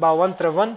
52-53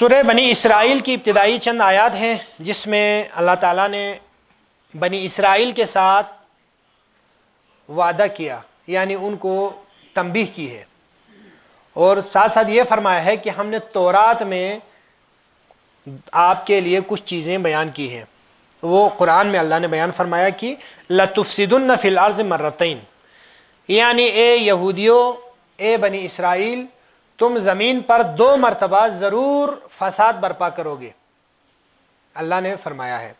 سورہ بنی اسرائیل کی ابتدائی چند آیات ہیں جس میں اللہ تعالیٰ نے بنی اسرائیل کے ساتھ وعدہ کیا، یعنی ان کو تنبیہ کی ہے، اور ساتھ ساتھ یہ فرمایا ہے کہ ہم نے تورات میں آپ کے لیے کچھ چیزیں بیان کی ہیں۔ وہ قرآن میں اللہ نے بیان فرمایا کہ لَتُفْسِدُنَّ فِي الْأَرْضِ مَرَّتَيْن، یعنی اے یہودیوں، اے بنی اسرائیل، تم زمین پر 2 مرتبہ ضرور فساد برپا کرو گے، اللہ نے فرمایا ہے۔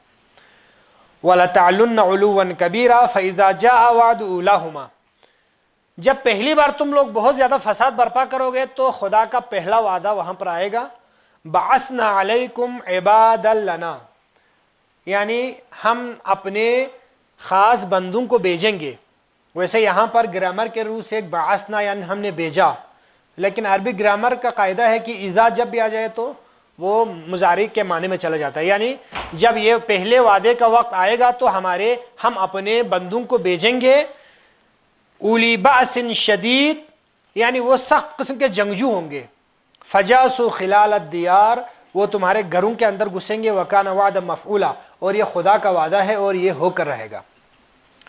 وَلَتَعْلُنَّ عُلُوًّا كَبِيرًا فَإِذَا جَاءَ وَعْدُ أُولَاهُمَا، جب پہلی بار تم لوگ بہت زیادہ فساد برپا کرو گے تو خدا کا پہلا وعدہ وہاں پر آئے گا، بَعَثْنَا عَلَيْكُمْ عِبَادًا لَنَا، یعنی ہم اپنے خاص بندوں کو بھیجیں گے۔ ویسے یہاں پر گرامر کے روح سے ایک بعثنا یعنی ہم نے بھیجا، لیکن عربی گرامر کا قاعدہ ہے کہ اذا جب بھی آ جائے تو وہ مضارع کے معنی میں چلا جاتا ہے، یعنی جب یہ پہلے وعدے کا وقت آئے گا تو ہم اپنے بندوں کو بھیجیں گے، اولی بأس شدید، یعنی وہ سخت قسم کے جنگجو ہوں گے، فجاسوا خلال الدیار، وہ تمہارے گھروں کے اندر گھسیں گے، وکان وعدا مفعولا، اور یہ خدا کا وعدہ ہے اور یہ ہو کر رہے گا۔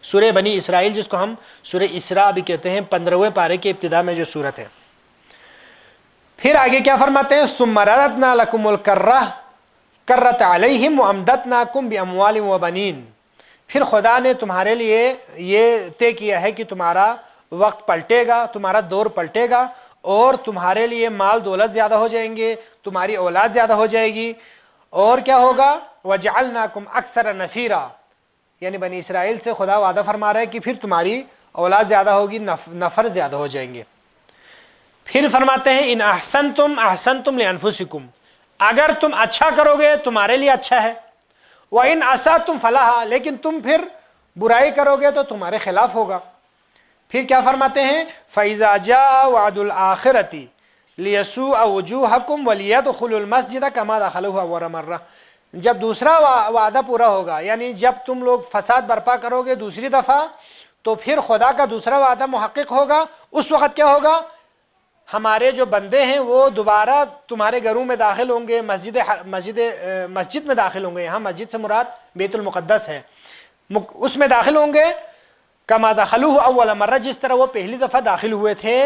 سورہ بنی اسرائیل جس کو ہم سورہ اسراء بھی کہتے ہیں، 15ویں پارے کی ابتدا میں جو سورت ہے۔ پھر آگے کیا فرماتے ہیں؟ ثم رددنا لکم الکرہ کرۃ علیہم وامددناکم باموال وبنین، پھر خدا نے تمہارے لیے یہ طے کیا ہے کہ تمہارا وقت پلٹے گا، تمہارا دور پلٹے گا، اور تمہارے لیے مال دولت زیادہ ہو جائیں گے، تمہاری اولاد زیادہ ہو جائے گی، اور کیا ہوگا؟ وجعلناکم اکثر نفیرا، یعنی بنی اسرائیل سے خدا وعدہ فرما رہا ہے کہ پھر تمہاری اولاد زیادہ ہوگی، نفر زیادہ ہو جائیں گے۔ پھر فرماتے ہیں ان احسنتم احسنتم لانفسکم، اگر تم اچھا کرو گے تمہارے لیے اچھا ہے، وان اسأتم فلہا، لیکن تم پھر برائی کرو گے تو تمہارے خلاف ہوگا۔ پھر کیا فرماتے ہیں؟ فإذا جاء وعد الآخرة ليسوء وجوهكم وليدخلوا المسجد كما دخلوه أول مرة، جب دوسرا وعدہ پورا ہوگا، یعنی جب تم لوگ فساد برپا کرو گے دوسری دفعہ تو پھر خدا کا دوسرا وعدہ محقق ہوگا۔ اس وقت کیا ہوگا؟ ہمارے جو بندے ہیں وہ دوبارہ تمہارے گھروں میں داخل ہوں گے، مسجد میں داخل ہوں گے، یہاں مسجد سے مراد بیت المقدس ہے، اس میں داخل ہوں گے، کما دخلوه اول مرہ، جس طرح وہ پہلی دفعہ داخل ہوئے تھے،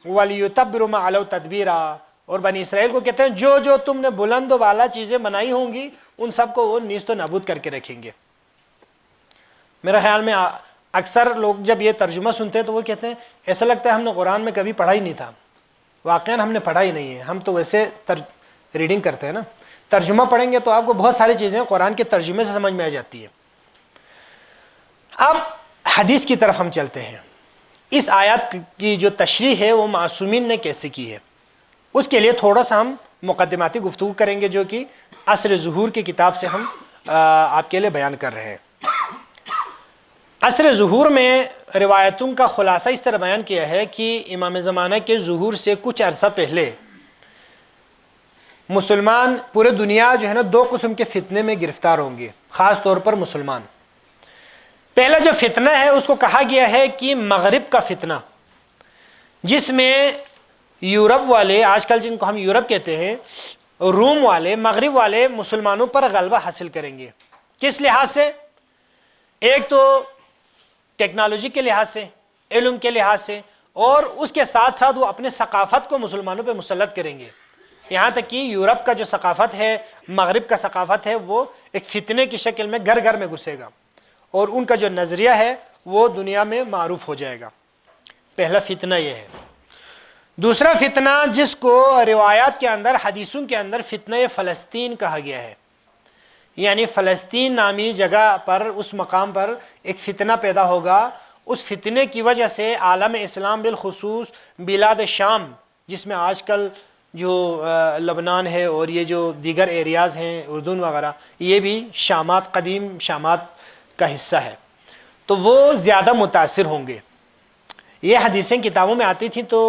وَلِيُتَبِّرُوا مَا عَلَوْا تَدْبِيرًا، اور بنی اسرائیل کو کہتے ہیں جو جو تم نے بلند و بالا چیزیں بنائی ہوں گی ان سب کو وہ نیست و نابود کر کے رکھیں گے۔ میرا خیال میں اکثر لوگ جب یہ ترجمہ سنتے ہیں تو وہ کہتے ہیں ایسا لگتا ہے ہم نے قرآن میں کبھی پڑھا ہی نہیں تھا۔ واقعاً ہم نے پڑھا ہی نہیں ہے، ہم تو ویسے ریڈنگ کرتے ہیں نا، ترجمہ پڑھیں گے تو آپ کو بہت ساری چیزیں قرآن کے ترجمے سے سمجھ میں آ جاتی ہیں۔ اب حدیث کی طرف ہم چلتے ہیں، اس آیات کی جو تشریح ہے وہ معصومین نے کیسے کی ہے، اس کے لیے تھوڑا سا ہم مقدماتی گفتگو کریں گے جو کہ عصر ظہور کی کتاب سے ہم آپ کے لیے بیان کر رہے ہیں۔ عصر ظہور میں روایتوں کا خلاصہ اس طرح بیان کیا ہے کہ امام زمانہ کے ظہور سے کچھ عرصہ پہلے مسلمان پورے دنیا جو ہے نا 2 قسم کے فتنے میں گرفتار ہوں گے، خاص طور پر مسلمان۔ پہلا جو فتنہ ہے اس کو کہا گیا ہے کہ مغرب کا فتنہ، جس میں یورپ والے، آج کل جن کو ہم یورپ کہتے ہیں، روم والے، مغرب والے مسلمانوں پر غلبہ حاصل کریں گے۔ کس لحاظ سے؟ ایک تو ٹیکنالوجی کے لحاظ سے، علم کے لحاظ سے، اور اس کے ساتھ ساتھ وہ اپنے ثقافت کو مسلمانوں پہ مسلط کریں گے، یہاں تک کہ یورپ کا جو ثقافت ہے، مغرب کا ثقافت ہے، وہ ایک فتنے کی شکل میں گھر گھر میں گھسے گا، اور ان کا جو نظریہ ہے وہ دنیا میں معروف ہو جائے گا۔ پہلا فتنہ یہ ہے۔ دوسرا فتنہ جس کو روایات کے اندر، حدیثوں کے اندر فتنہ فلسطین کہا گیا ہے، یعنی فلسطین نامی جگہ پر، اس مقام پر ایک فتنہ پیدا ہوگا، اس فتنے کی وجہ سے عالم اسلام بالخصوص بلاد شام، جس میں آج کل جو لبنان ہے اور یہ جو دیگر ایریاز ہیں اردن وغیرہ، یہ بھی شامات، قدیم شامات کا حصہ ہے، تو وہ زیادہ متاثر ہوں گے۔ یہ حدیثیں کتابوں میں آتی تھیں تو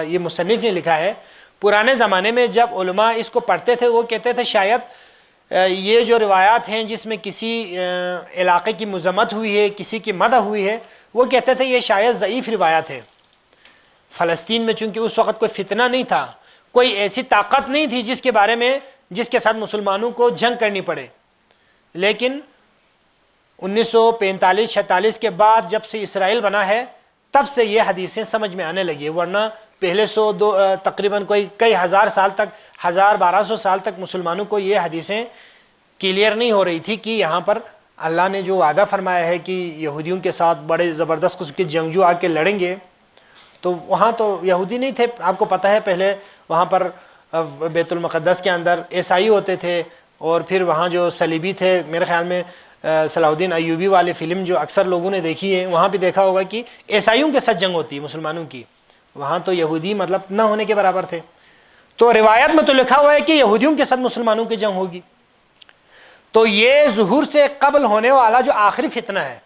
یہ مصنف نے لکھا ہے، پرانے زمانے میں جب علماء اس کو پڑھتے تھے وہ کہتے تھے شاید یہ جو روایات ہیں جس میں کسی علاقے کی مذمت ہوئی ہے، کسی کی مدح ہوئی ہے، وہ کہتے تھے یہ شاید ضعیف روایات ہے۔ فلسطین میں چونکہ اس وقت کوئی فتنہ نہیں تھا، کوئی ایسی طاقت نہیں تھی جس کے ساتھ مسلمانوں کو جنگ کرنی پڑے، لیکن 1945-46 کے بعد جب سے اسرائیل بنا ہے تب سے یہ حدیثیں سمجھ میں آنے لگی، ورنہ پہلے تقریباً کئی ہزار سال تک، 1200 سال تک مسلمانوں کو یہ حدیثیں کلیئر نہیں ہو رہی تھی کہ یہاں پر اللہ نے جو وعدہ فرمایا ہے کہ یہودیوں کے ساتھ بڑے زبردست قسم کے جنگجو آ کے لڑیں گے، تو وہاں تو یہودی نہیں تھے، آپ کو پتہ ہے پہلے وہاں پر بیت المقدس کے اندر عیسائی ہوتے تھے، اور پھر وہاں جو صلیبی تھے، میرے خیال میں صلاح الدین ایوبی والی فلم جو اکثر لوگوں نے دیکھی ہے، وہاں بھی دیکھا ہوگا کہ عیسائیوں کے ساتھ جنگ ہوتی ہے مسلمانوں کی، وہاں تو یہودی مطلب نہ ہونے کے برابر تھے، تو روایت میں تو لکھا ہوا ہے کہ یہودیوں کے ساتھ مسلمانوں کی جنگ ہوگی۔ تو یہ ظہور سے قبل ہونے والا جو آخری فتنہ ہے،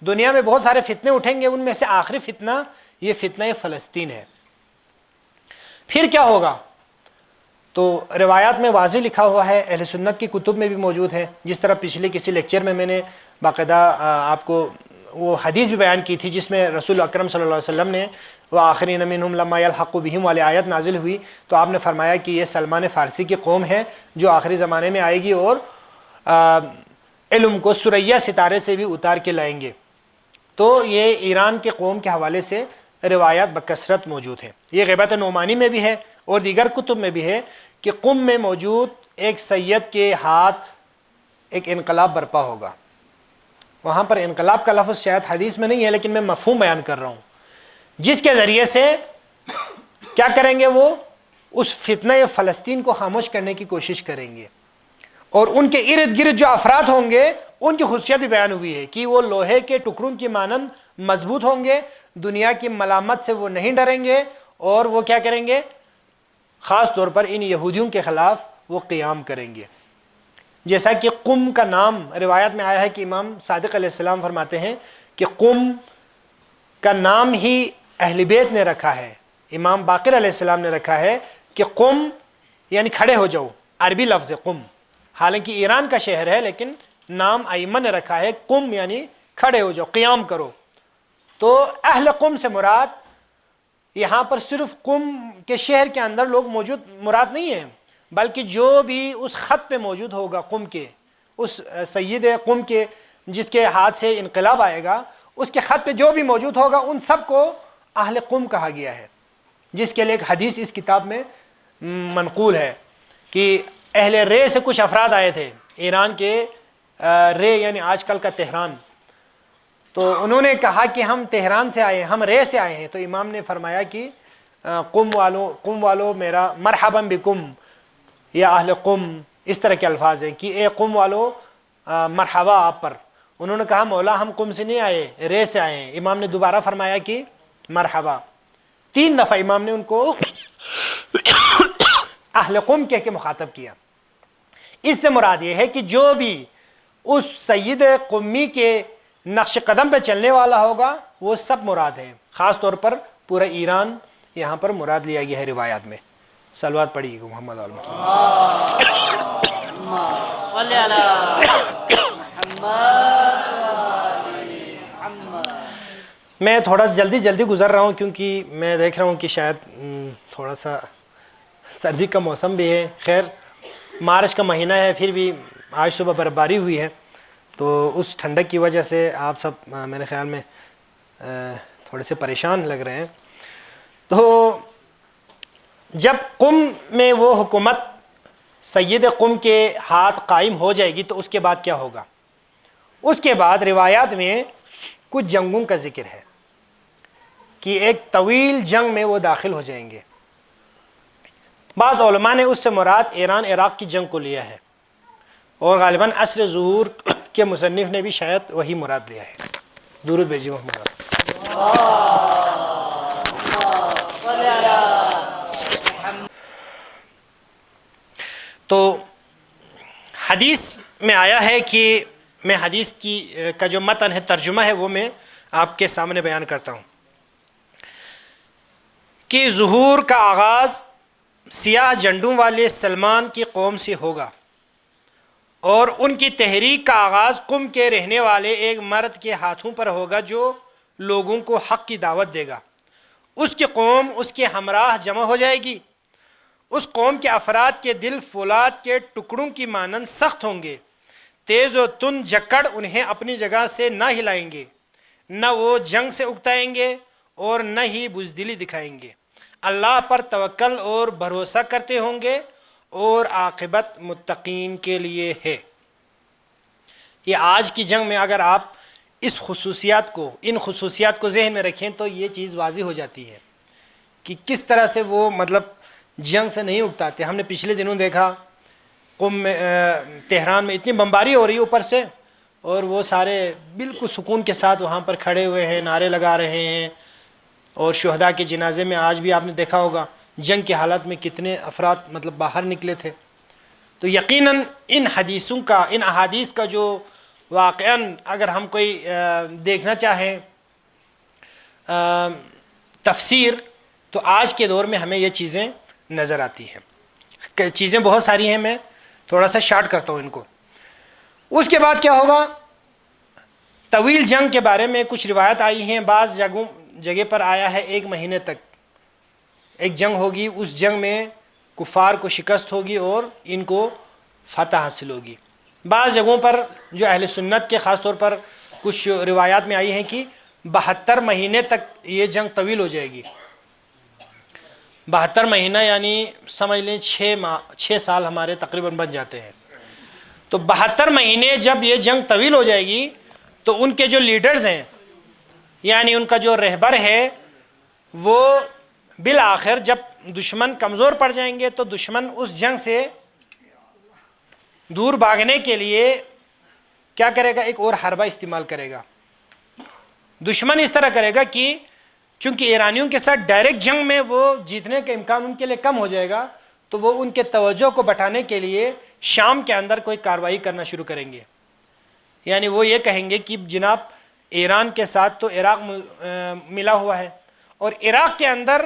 دنیا میں بہت سارے فتنے اٹھیں گے، ان میں سے آخری فتنہ یہ فتنہ فلسطین ہے۔ پھر کیا ہوگا؟ تو روایات میں واضح لکھا ہوا ہے، اہل سنت کی کتب میں بھی موجود ہے، جس طرح پچھلے کسی لیکچر میں نے باقاعدہ آپ کو وہ حدیث بھی بیان کی تھی جس میں رسول اکرم صلی اللہ علیہ وسلم نے وآخرین منہم لما یلحق بہم والی آیت نازل ہوئی، تو آپ نے فرمایا کہ یہ سلمان فارسی کی قوم ہے جو آخری زمانے میں آئے گی اور علم کو ثریا ستارے سے بھی اتار کے لائیں گے۔ تو یہ ایران کے قوم کے حوالے سے روایات بکثرت موجود ہیں، یہ غیبت نعمانی میں بھی ہے اور دیگر کتب میں بھی ہے کہ قم میں موجود ایک سید کے ہاتھ ایک انقلاب برپا ہوگا۔ وہاں پر انقلاب کا لفظ شاید حدیث میں نہیں ہے، لیکن میں مفہوم بیان کر رہا ہوں، جس کے ذریعے سے کیا کریں گے، وہ اس فتنہ فلسطین کو خاموش کرنے کی کوشش کریں گے، اور ان کے ارد گرد جو افراد ہوں گے ان کی خصوصیت بھی بیان ہوئی ہے کہ وہ لوہے کے ٹکڑوں کی مانند مضبوط ہوں گے، دنیا کی ملامت سے وہ نہیں ڈریں گے، اور وہ کیا کریں گے، خاص طور پر ان یہودیوں کے خلاف وہ قیام کریں گے۔ جیسا کہ قم کا نام روایت میں آیا ہے کہ امام صادق علیہ السلام فرماتے ہیں کہ قم کا نام ہی اہل بیت نے رکھا ہے، امام باقر علیہ السلام نے رکھا ہے کہ قم یعنی کھڑے ہو جاؤ، عربی لفظ قم، حالانکہ ایران کا شہر ہے لیکن نام ائمہ نے رکھا ہے قم یعنی کھڑے ہو جاؤ، قیام کرو۔ تو اہل قم سے مراد یہاں پر صرف قم کے شہر کے اندر لوگ موجود مراد نہیں ہیں، بلکہ جو بھی اس خط پہ موجود ہوگا قم کے، اس سید قم کے جس کے ہاتھ سے انقلاب آئے گا، اس کے خط پہ جو بھی موجود ہوگا ان سب کو اہل قم کہا گیا ہے، جس کے لیے ایک حدیث اس کتاب میں منقول ہے کہ اہل رے سے کچھ افراد آئے تھے، ایران کے رے یعنی آج کل کا تہران، تو انہوں نے کہا کہ ہم تہران سے آئے ہیں، ہم رے سے آئے ہیں، تو امام نے فرمایا کہ قم والو میرا مرحبا بکم یا اہل قم، اس طرح کے الفاظ ہیں کہ اے قم والو مرحبا آپ پر۔ انہوں نے کہا مولا ہم قم سے نہیں آئے، رے سے آئے ہیں۔ امام نے دوبارہ فرمایا کہ مرحبا، 3 دفعہ امام نے ان کو اہل قم کہہ کے مخاطب کیا۔ اس سے مراد یہ ہے کہ جو بھی اس سید قمی کے نقش قدم پہ چلنے والا ہوگا وہ سب مراد ہیں، خاص طور پر پورا ایران یہاں پر مراد لیا گیا ہے روایات میں۔ صلوات پڑھیے گا محمد علیہ میں تھوڑا جلدی گزر رہا ہوں کیونکہ میں دیکھ رہا ہوں کہ شاید تھوڑا سا سردی کا موسم بھی ہے، خیر مارچ کا مہینہ ہے، پھر بھی آج صبح برفباری ہوئی ہے، تو اس ٹھنڈک کی وجہ سے آپ سب میرے خیال میں تھوڑے سے پریشان لگ رہے ہیں۔ تو جب قم میں وہ حکومت سید قم کے ہاتھ قائم ہو جائے گی تو اس کے بعد کیا ہوگا؟ اس کے بعد روایات میں کچھ جنگوں کا ذکر ہے کہ ایک طویل جنگ میں وہ داخل ہو جائیں گے۔ بعض علماء نے اس سے مراد ایران عراق کی جنگ کو لیا ہے، اور غالباً عصر ظہور کے مصنف نے بھی شاید وہی مراد لیا ہے۔ درود بھیجیے محمد۔ تو حدیث میں آیا ہے کہ میں حدیث کا جو متن ہے، ترجمہ ہے، وہ میں آپ کے سامنے بیان کرتا ہوں کہ ظہور کا آغاز سیاہ جھنڈوں والے سلمان کی قوم سے ہوگا، اور ان کی تحریک کا آغاز قم کے رہنے والے ایک مرد کے ہاتھوں پر ہوگا جو لوگوں کو حق کی دعوت دے گا۔ اس کی قوم اس کے ہمراہ جمع ہو جائے گی، اس قوم کے افراد کے دل فولاد کے ٹکڑوں کی مانند سخت ہوں گے، تیز و تند جکڑ انہیں اپنی جگہ سے نہ ہلائیں گے، نہ وہ جنگ سے اکتائیں گے اور نہ ہی بزدلی دکھائیں گے، اللہ پر توکل اور بھروسہ کرتے ہوں گے اور عاقبت متقین کے لیے ہے۔ یہ آج کی جنگ میں اگر آپ ان خصوصیات کو ذہن میں رکھیں تو یہ چیز واضح ہو جاتی ہے کہ کس طرح سے وہ جنگ سے نہیں اکتاتے۔ ہم نے پچھلے دنوں دیکھا قم میں تہران میں اتنی بمباری ہو رہی ہے اوپر سے، اور وہ سارے بالکل سکون کے ساتھ وہاں پر کھڑے ہوئے ہیں، نعرے لگا رہے ہیں، اور شہداء کے جنازے میں آج بھی آپ نے دیکھا ہوگا جنگ کی حالت میں کتنے افراد باہر نکلے تھے۔ تو یقیناً ان احادیث کا جو واقعاً اگر ہم کوئی دیکھنا چاہیں تفسیر، تو آج کے دور میں ہمیں یہ چیزیں نظر آتی ہیں۔ چیزیں بہت ساری ہیں، میں تھوڑا سا شارٹ کرتا ہوں ان کو۔ اس کے بعد کیا ہوگا؟ طویل جنگ کے بارے میں کچھ روایت آئی ہیں، بعض جگہ پر آیا ہے 1 مہینے تک ایک جنگ ہوگی، اس جنگ میں کفار کو شکست ہوگی اور ان کو فتح حاصل ہوگی۔ بعض جگہوں پر جو اہل سنت کے خاص طور پر کچھ روایات میں آئی ہیں کہ 72 مہینے تک یہ جنگ طویل ہو جائے گی۔ 72 مہینہ یعنی سمجھ لیں 6 سال ہمارے تقریباً بن جاتے ہیں۔ تو 72 مہینے جب یہ جنگ طویل ہو جائے گی تو ان کے جو لیڈرز ہیں، یعنی ان کا جو رہبر ہے، وہ بالآخر جب دشمن کمزور پڑ جائیں گے تو دشمن اس جنگ سے دور بھاگنے کے لیے کیا کرے گا؟ ایک اور حربہ استعمال کرے گا۔ دشمن اس طرح کرے گا کہ چونکہ ایرانیوں کے ساتھ ڈائریکٹ جنگ میں وہ جیتنے کا امکان ان کے لیے کم ہو جائے گا، تو وہ ان کے توجہ کو بٹانے کے لیے شام کے اندر کوئی کارروائی کرنا شروع کریں گے۔ یعنی وہ یہ کہیں گے کہ جناب ایران کے ساتھ تو عراق ملا ہوا ہے، اور عراق کے اندر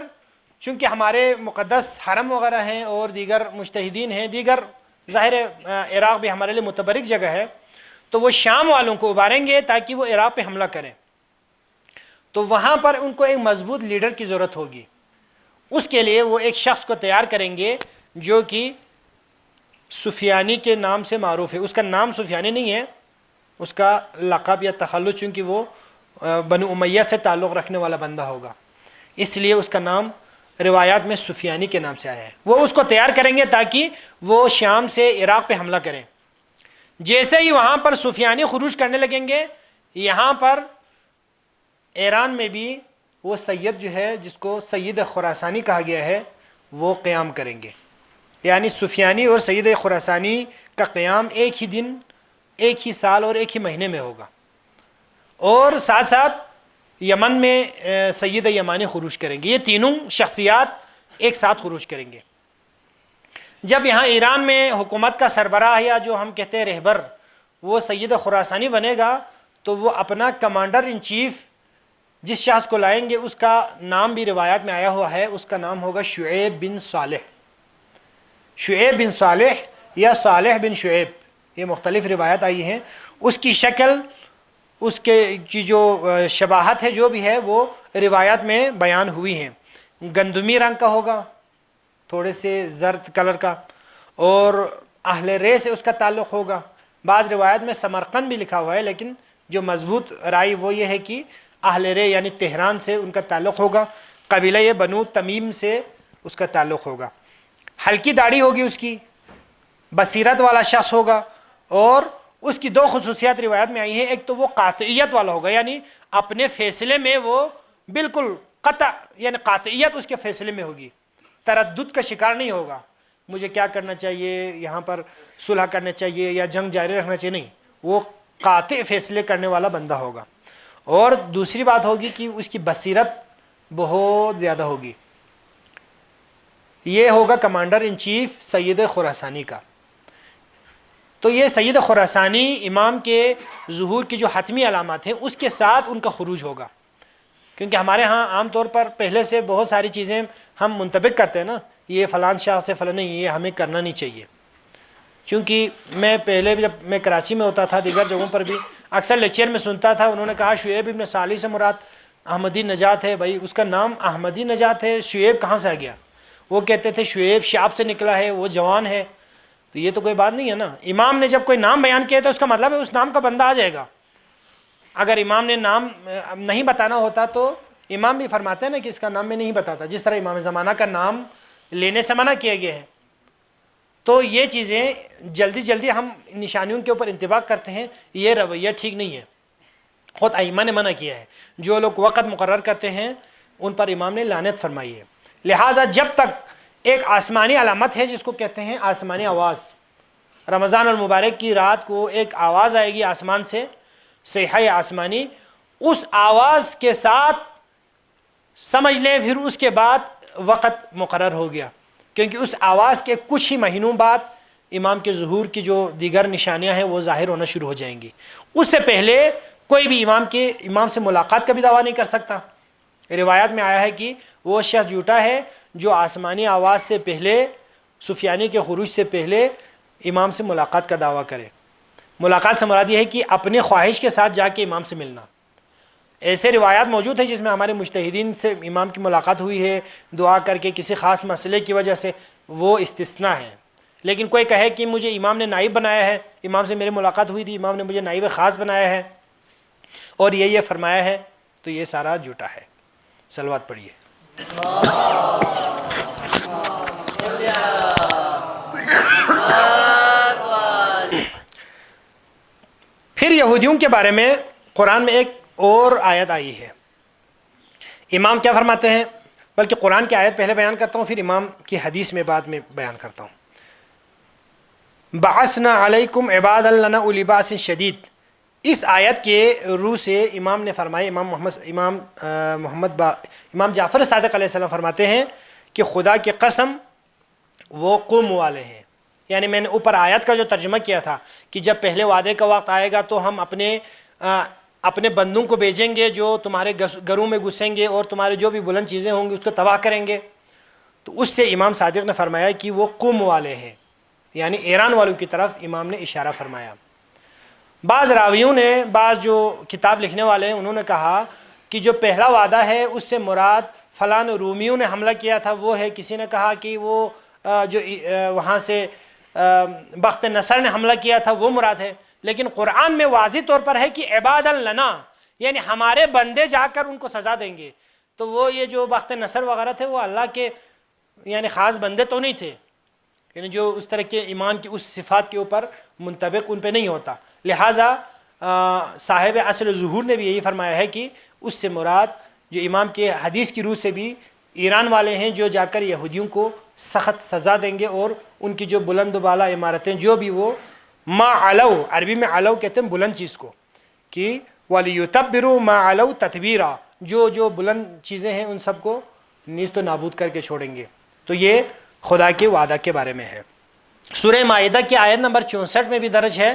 چونکہ ہمارے مقدس حرم وغیرہ ہیں اور دیگر مجتہدین ہیں، دیگر ظاہر عراق بھی ہمارے لیے متبرک جگہ ہے، تو وہ شام والوں کو ابھاریں گے تاکہ وہ عراق پہ حملہ کریں۔ تو وہاں پر ان کو ایک مضبوط لیڈر کی ضرورت ہوگی۔ اس کے لیے وہ ایک شخص کو تیار کریں گے جو کہ سفیانی کے نام سے معروف ہے۔ اس کا نام سفیانی نہیں ہے، اس کا لقب یا تخلص چونکہ وہ بنو امیہ سے تعلق رکھنے والا بندہ ہوگا، اس لیے اس کا نام روایات میں سفیانی کے نام سے آیا ہے۔ وہ اس کو تیار کریں گے تاکہ وہ شام سے عراق پہ حملہ کریں۔ جیسے ہی وہاں پر سفیانی خروج کرنے لگیں گے، یہاں پر ایران میں بھی وہ سید جو ہے جس کو سید خراسانی کہا گیا ہے وہ قیام کریں گے۔ یعنی سفیانی اور سید خراسانی کا قیام ایک ہی دن، ایک ہی سال اور ایک ہی مہینے میں ہوگا، اور ساتھ ساتھ یمن میں سید یمانی خروج کریں گے۔ یہ تینوں شخصیات ایک ساتھ خروج کریں گے۔ جب یہاں ایران میں حکومت کا سربراہ یا جو ہم کہتے ہیں رہبر وہ سید خراسانی بنے گا، تو وہ اپنا کمانڈر ان چیف جس شخص کو لائیں گے اس کا نام بھی روایات میں آیا ہوا ہے، اس کا نام ہوگا شعیب بن صالح۔ شعیب بن صالح یا صالح بن شعیب، یہ مختلف روایات آئی ہیں۔ اس کی شکل، اس کی جو شباہت ہے جو بھی ہے وہ روایات میں بیان ہوئی ہیں۔ گندمی رنگ کا ہوگا، تھوڑے سے زرد کلر کا، اور اہل رے سے اس کا تعلق ہوگا۔ بعض روایات میں سمرقند بھی لکھا ہوا ہے، لیکن جو مضبوط رائے وہ یہ ہے کہ اہل رے یعنی تہران سے ان کا تعلق ہوگا، قبیلہ بنو تمیم سے اس کا تعلق ہوگا۔ ہلکی داڑھی ہوگی اس کی، بصیرت والا شخص ہوگا، اور اس کی 2 خصوصیات روایت میں آئی ہیں۔ ایک تو وہ قاطعیت والا ہوگا، یعنی اپنے فیصلے میں وہ بالکل قطع، یعنی قاطعیت اس کے فیصلے میں ہوگی، تردد کا شکار نہیں ہوگا، مجھے کیا کرنا چاہیے، یہاں پر صلح کرنا چاہیے یا جنگ جاری رکھنا چاہیے، نہیں، وہ قاطع فیصلے کرنے والا بندہ ہوگا۔ اور دوسری بات ہوگی کہ اس کی بصیرت بہت زیادہ ہوگی۔ یہ ہوگا کمانڈر ان چیف سید خراسانی کا۔ تو یہ سید خراسانی امام کے ظہور کی جو حتمی علامات ہیں اس کے ساتھ ان کا خروج ہوگا، کیونکہ ہمارے ہاں عام طور پر پہلے سے بہت ساری چیزیں ہم منطبق کرتے ہیں نا، یہ فلان شاہ سے فلاں، نہیں، یہ ہمیں کرنا نہیں چاہیے۔ چونکہ میں پہلے جب میں کراچی میں ہوتا تھا، دیگر جگہوں پر بھی اکثر لیکچر میں سنتا تھا، انہوں نے کہا شعیب ابن صالح سے مراد احمدی نجات ہے۔ بھائی اس کا نام احمدی نجات ہے، شعیب کہاں سے آ گیا؟ وہ کہتے تھے شعیب شعب سے نکلا ہے، وہ جوان ہے، تو یہ تو کوئی بات نہیں ہے نا۔ امام نے جب کوئی نام بیان کیا تو اس کا مطلب ہے اس نام کا بندہ آ جائے گا۔ اگر امام نے نام نہیں بتانا ہوتا تو امام بھی فرماتے ہیں نا کہ اس کا نام میں نہیں بتاتا، جس طرح امام زمانہ کا نام لینے سے منع کیا گیا ہے۔ تو یہ چیزیں جلدی جلدی ہم نشانیوں کے اوپر انتباہ کرتے ہیں، یہ رویہ ٹھیک نہیں ہے، خود ائمہ نے منع کیا ہے۔ جو لوگ وقت مقرر کرتے ہیں ان پر امام نے لعنت فرمائی ہے۔ لہٰذا جب تک ایک آسمانی علامت ہے جس کو کہتے ہیں آسمانی آواز، رمضان المبارک کی رات کو ایک آواز آئے گی آسمان سے، صیحہ آسمانی، اس آواز کے ساتھ سمجھ لیں پھر اس کے بعد وقت مقرر ہو گیا، کیونکہ اس آواز کے کچھ ہی مہینوں بعد امام کے ظہور کی جو دیگر نشانیاں ہیں وہ ظاہر ہونا شروع ہو جائیں گی۔ اس سے پہلے کوئی بھی امام سے ملاقات کا بھی دعویٰ نہیں کر سکتا۔ روایات میں آیا ہے کہ وہ شخص جھوٹا ہے جو آسمانی آواز سے پہلے، سفیانی کے خروج سے پہلے امام سے ملاقات کا دعویٰ کرے۔ ملاقات سے مراد یہ ہے کہ اپنے خواہش کے ساتھ جا کے امام سے ملنا۔ ایسے روایات موجود ہیں جس میں ہمارے مجتہدین سے امام کی ملاقات ہوئی ہے دعا کر کے کسی خاص مسئلے کی وجہ سے، وہ استثناء ہے۔ لیکن کوئی کہے کہ مجھے امام نے نائب بنایا ہے، امام سے میری ملاقات ہوئی تھی، امام نے مجھے نائب خاص بنایا ہے اور یہ فرمایا ہے، تو یہ سارا جھوٹا ہے۔ صلوات پڑھیے۔ پھر یہودیوں کے بارے میں قرآن میں ایک اور آیت آئی ہے۔ امام کیا فرماتے ہیں، بلکہ قرآن کی آیت پہلے بیان کرتا ہوں پھر امام کی حدیث میں بعد میں بیان کرتا ہوں۔ بعثنا علیکم عبادا لنا اولی باس شدید، اس آیت کے روح سے امام نے فرمایا، امام جعفر صادق علیہ السلام فرماتے ہیں کہ خدا کی قسم وہ قوم والے ہیں۔ یعنی میں نے اوپر آیت کا جو ترجمہ کیا تھا کہ جب پہلے وعدے کا وقت آئے گا تو ہم اپنے بندوں کو بھیجیں گے جو تمہارے گھروں میں گھسیں گے اور تمہارے جو بھی بلند چیزیں ہوں گی اس کو تباہ کریں گے، تو اس سے امام صادق نے فرمایا کہ وہ قوم والے ہیں، یعنی ایران والوں کی طرف امام نے اشارہ فرمایا۔ بعض راویوں نے، بعض جو کتاب لکھنے والے ہیں انہوں نے کہا کہ جو پہلا وعدہ ہے اس سے مراد فلان رومیوں نے حملہ کیا تھا وہ ہے، کسی نے کہا کہ وہ جو وہاں سے بخت نصر نے حملہ کیا تھا وہ مراد ہے، لیکن قرآن میں واضح طور پر ہے کہ عبادا لنا، یعنی ہمارے بندے جا کر ان کو سزا دیں گے۔ تو وہ یہ جو بخت نصر وغیرہ تھے وہ اللہ کے یعنی خاص بندے تو نہیں تھے، یعنی جو اس طرح کے ایمان کی اس صفات کے اوپر منطبق ان پہ نہیں ہوتا۔ لہٰذا صاحب اصل ظہور نے بھی یہی فرمایا ہے کہ اس سے مراد جو امام کے حدیث کی روح سے بھی ایران والے ہیں جو جا کر یہودیوں کو سخت سزا دیں گے، اور ان کی جو بلند و بالا عمارتیں جو بھی وہ ما علو، عربی میں علو کہتے ہیں بلند چیز کو، کہ وَلِيُتَبِّرُوا مَا عَلَوْا تَتْبِيرًا، جو بلند چیزیں ہیں ان سب کو نیست و نابود کر کے چھوڑیں گے۔ تو یہ خدا کے وعدہ کے بارے میں ہے۔ سورہ مائدہ کی آیت نمبر 64 میں بھی درج ہے،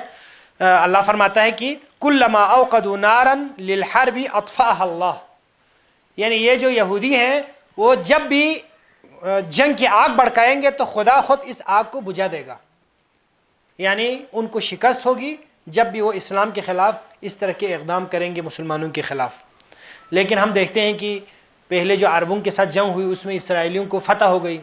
اللہ فرماتا ہے کہ كُلَّمَا أَوْقَدُوا نَارًا لِلْحَرْبِ أَطْفَأَهَا اللَّهُ، یعنی یہ جو یہودی ہیں وہ جب بھی جنگ کی آگ بھڑکائیں گے تو خدا خود اس آگ کو بجھا دے گا، یعنی ان کو شکست ہوگی جب بھی وہ اسلام کے خلاف اس طرح کے اقدام کریں گے مسلمانوں کے خلاف۔ لیکن ہم دیکھتے ہیں کہ پہلے جو عربوں کے ساتھ جنگ ہوئی اس میں اسرائیلیوں کو فتح ہو گئی،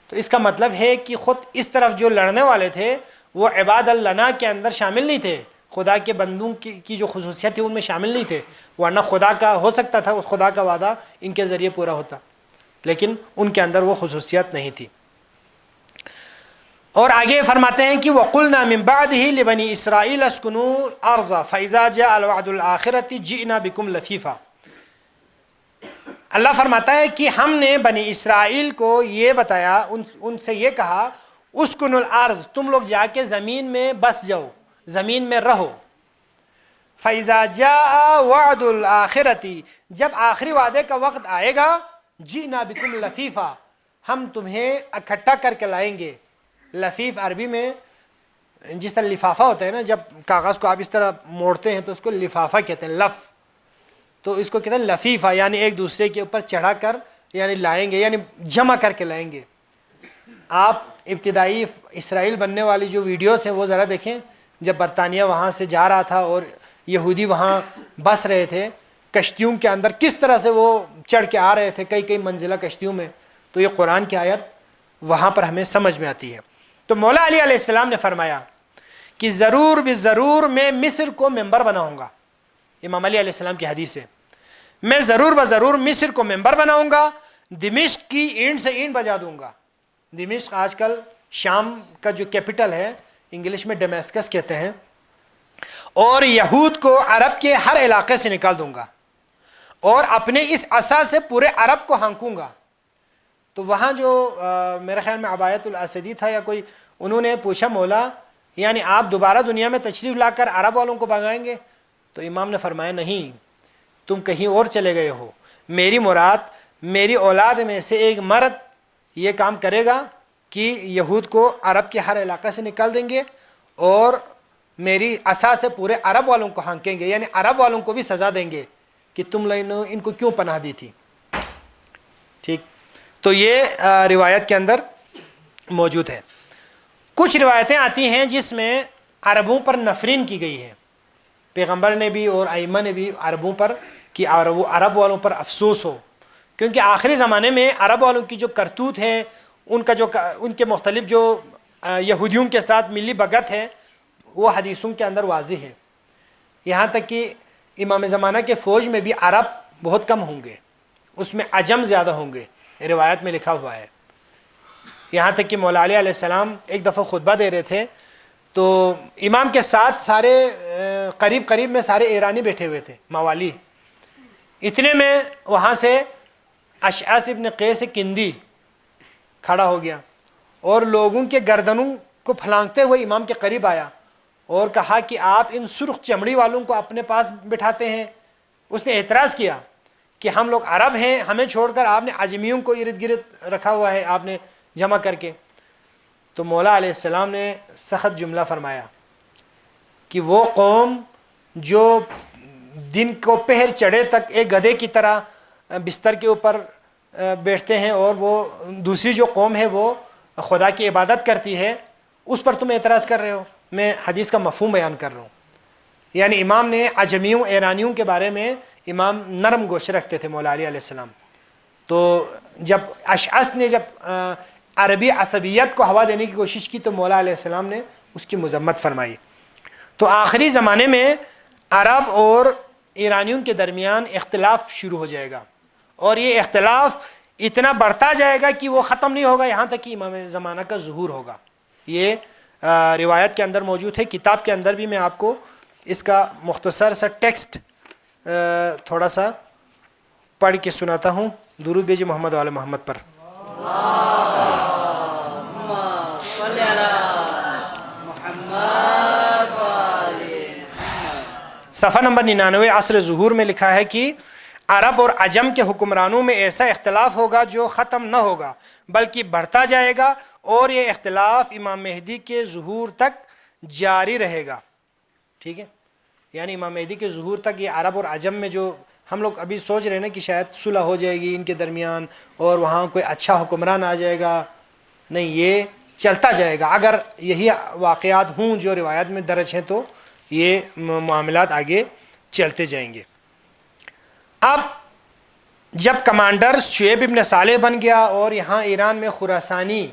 تو اس کا مطلب ہے کہ خود اس طرف جو لڑنے والے تھے وہ عباد اللہ کے اندر شامل نہیں تھے، خدا کے بندوں کی جو خصوصیت تھی ان میں شامل نہیں تھے، ورنہ خدا کا ہو سکتا تھا، خدا کا وعدہ ان کے ذریعے پورا ہوتا، لیکن ان کے اندر وہ خصوصیت نہیں تھی۔ اور آگے فرماتے ہیں کہ وَقُلْنَا مِن بَعْدِهِ لِبَنِي إِسْرَائِيلَ اسْكُنُوا الْأَرْضَ فَإِذَا جَاءَ الْوَعْدُ الْآخِرَةِ جِئْنَا بِكُمْ لَفِيفًا۔ اللہ فرماتا ہے کہ ہم نے بنی اسرائیل کو یہ بتایا، ان سے یہ کہا اسکنوا الارض، تم لوگ جا کے زمین میں بس جاؤ، زمین میں رہو۔ فَإِذَا جَاءَ وَعْدُ الْآخِرَةِ، جب آخری وعدے کا وقت آئے گا، جِئْنَا بِكُمْ لَفِيفًا، ہم تمہیں اکٹھا کر کے لائیں گے۔ لفیف عربی میں جس طرح لفافہ ہوتا ہے نا، جب کاغذ کو آپ اس طرح موڑتے ہیں تو اس کو لفافہ کہتے ہیں، لف، تو اس کو کہتے ہیں لفیفہ، یعنی ایک دوسرے کے اوپر چڑھا کر یعنی لائیں گے، یعنی جمع کر کے لائیں گے۔ آپ ابتدائی اسرائیل بننے والی جو ویڈیوز ہیں وہ ذرا دیکھیں، جب برطانیہ وہاں سے جا رہا تھا اور یہودی وہاں بس رہے تھے کشتیوں کے اندر، کس طرح سے وہ چڑھ کے آ رہے تھے کئی کئی منزلہ کشتیوں میں، تو یہ قرآن کی آیت وہاں پر ہمیں سمجھ میں آتی ہے۔ تو مولا علی علیہ السلام نے فرمایا کہ ضرور بالضرور میں مصر کو ممبر بناؤں گا، امام علی علیہ السلام کی حدیث ہے، میں ضرور بضرور مصر کو ممبر بناؤں گا، دمشق کی اینٹ سے اینٹ بجا دوں گا۔ دمشق آج کل شام کا جو کیپٹل ہے، انگلش میں ڈیمیسکس کہتے ہیں، اور یہود کو عرب کے ہر علاقے سے نکال دوں گا، اور اپنے اس عصا سے پورے عرب کو ہانکوں گا۔ تو وہاں جو میرے خیال میں عبایت الاسدی تھا یا کوئی، انہوں نے پوچھا مولا یعنی آپ دوبارہ دنیا میں تشریف لا کر عرب والوں کو بھگائیں گے؟ تو امام نے فرمایا نہیں، تم کہیں اور چلے گئے ہو، میری مراد میری اولاد میں سے ایک مرد یہ کام کرے گا کہ یہود کو عرب کے ہر علاقے سے نکال دیں گے اور میری عصا سے پورے عرب والوں کو ہانکیں گے، یعنی عرب والوں کو بھی سزا دیں گے کہ تم نے ان کو کیوں پناہ دی تھی۔ ٹھیک، تو یہ روایت کے اندر موجود ہے۔ کچھ روایتیں آتی ہیں جس میں عربوں پر نفرین کی گئی ہے، پیغمبر نے بھی اور ائمہ نے بھی عربوں پر کہ عرب والوں پر افسوس ہو، کیونکہ آخری زمانے میں عرب والوں کی جو کرتوت ہے، ان کے مختلف جو یہودیوں کے ساتھ ملی بھگت ہے، وہ حدیثوں کے اندر واضح ہے۔ یہاں تک کہ امام زمانہ کے فوج میں بھی عرب بہت کم ہوں گے، اس میں عجم زیادہ ہوں گے، روایت میں لکھا ہوا ہے۔ یہاں تک کہ مولا علی علیہ السلام ایک دفعہ خطبہ دے رہے تھے تو امام کے ساتھ سارے قریب میں سارے ایرانی بیٹھے ہوئے تھے، موالی۔ اتنے میں وہاں سے اشعث ابن قیس کندی کھڑا ہو گیا اور لوگوں کے گردنوں کو پھلانگتے ہوئے امام کے قریب آیا اور کہا کہ آپ ان سرخ چمڑی والوں کو اپنے پاس بٹھاتے ہیں۔ اس نے اعتراض کیا کہ ہم لوگ عرب ہیں، ہمیں چھوڑ کر آپ نے عجمیوں کو ارد گرد رکھا ہوا ہے، آپ نے جمع کر کے۔ تو مولا علیہ السلام نے سخت جملہ فرمایا کہ وہ قوم جو دن کو پہر چڑھے تک ایک گدھے کی طرح بستر کے اوپر بیٹھتے ہیں، اور وہ دوسری جو قوم ہے وہ خدا کی عبادت کرتی ہے، اس پر تم اعتراض کر رہے ہو۔ میں حدیث کا مفہوم بیان کر رہا ہوں، یعنی امام نے عجمیوں ایرانیوں کے بارے میں امام نرم گوش رکھتے تھے مولا علی علیہ السلام۔ تو جب اشعث نے جب عربی عصبیت کو ہوا دینے کی کوشش کی تو مولا علیہ السلام نے اس کی مذمت فرمائی۔ تو آخری زمانے میں عرب اور ایرانیوں کے درمیان اختلاف شروع ہو جائے گا، اور یہ اختلاف اتنا بڑھتا جائے گا کہ وہ ختم نہیں ہوگا یہاں تک کہ امام زمانہ کا ظہور ہوگا۔ یہ روایت کے اندر موجود ہے، کتاب کے اندر بھی میں آپ کو اس کا مختصر سا ٹیکسٹ تھوڑا سا پڑھ کے سناتا ہوں۔ درود بھیجے محمد وعلی محمد پر۔ صفحہ نمبر 99 عصر ظہور میں لکھا ہے کہ عرب اور عجم کے حکمرانوں میں ایسا اختلاف ہوگا جو ختم نہ ہوگا بلکہ بڑھتا جائے گا، اور یہ اختلاف امام مہدی کے ظہور تک جاری رہے گا۔ ٹھیک ہے، یعنی امام مہدی کے ظہور تک یہ عرب اور عجم میں جو ہم لوگ ابھی سوچ رہے ہیں نا کہ شاید صلح ہو جائے گی ان کے درمیان اور وہاں کوئی اچھا حکمران آ جائے گا، نہیں، یہ چلتا جائے گا۔ اگر یہی واقعات ہوں جو روایت میں درج ہیں تو یہ معاملات آگے چلتے جائیں گے۔ اب جب کمانڈر شعیب ابن صالح بن گیا اور یہاں ایران میں خراسانی